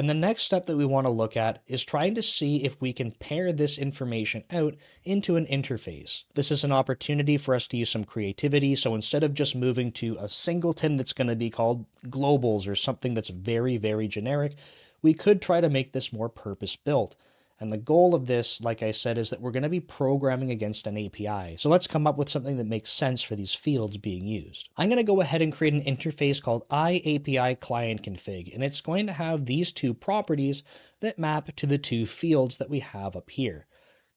And the next step that we want to look at is trying to see if we can pair this information out into an interface. This is an opportunity for us to use some creativity. So instead of just moving to a singleton that's going to be called globals or something that's very, very generic, we could try to make this more purpose-built. And the goal of this, like I said, is that we're going to be programming against an API. So let's come up with something that makes sense for these fields being used. I'm going to go ahead and create an interface called iAPI client config, and it's going to have these two properties that map to the two fields that we have up here.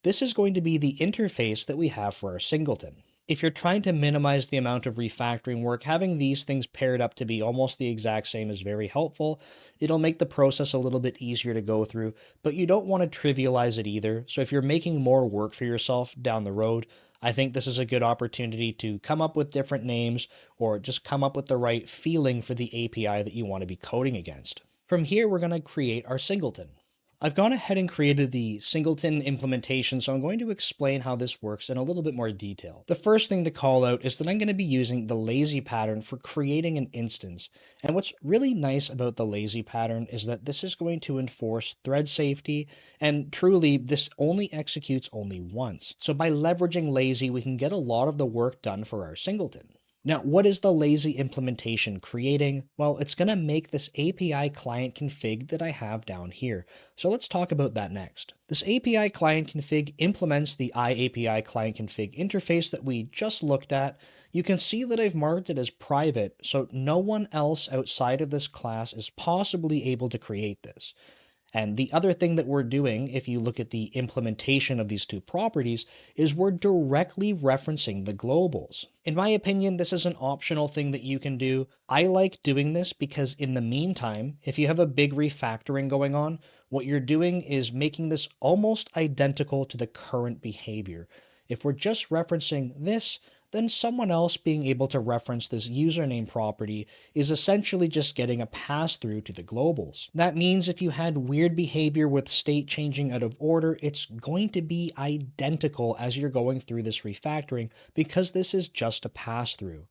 This is going to be the interface that we have for our singleton. If you're trying to minimize the amount of refactoring work, having these things paired up to be almost the exact same is very helpful. It'll make the process a little bit easier to go through, but you don't want to trivialize it either. So if you're making more work for yourself down the road, I think this is a good opportunity to come up with different names or just come up with the right feeling for the API that you want to be coding against. From here, we're going to create our singleton. I've gone ahead and created the Singleton implementation, so I'm going to explain how this works in a little bit more detail. The first thing to call out is that I'm going to be using the lazy pattern for creating an instance. And what's really nice about the lazy pattern is that this is going to enforce thread safety, and truly this only executes only once. So by leveraging lazy, we can get a lot of the work done for our singleton. Now, what is the lazy implementation creating? Well, it's going to make this API client config that I have down here. So let's talk about that next. This API client config implements the iAPI client config interface that we just looked at. You can see that I've marked it as private, so no one else outside of this class is possibly able to create this. And the other thing that we're doing, if you look at the implementation of these two properties, is we're directly referencing the globals. In my opinion, this is an optional thing that you can do. I like doing this because in the meantime, if you have a big refactoring going on, what you're doing is making this almost identical to the current behavior. If we're just referencing this, then someone else being able to reference this username property is essentially just getting a pass-through to the globals. That means if you had weird behavior with state changing out of order, it's going to be identical as you're going through this refactoring because this is just a pass-through.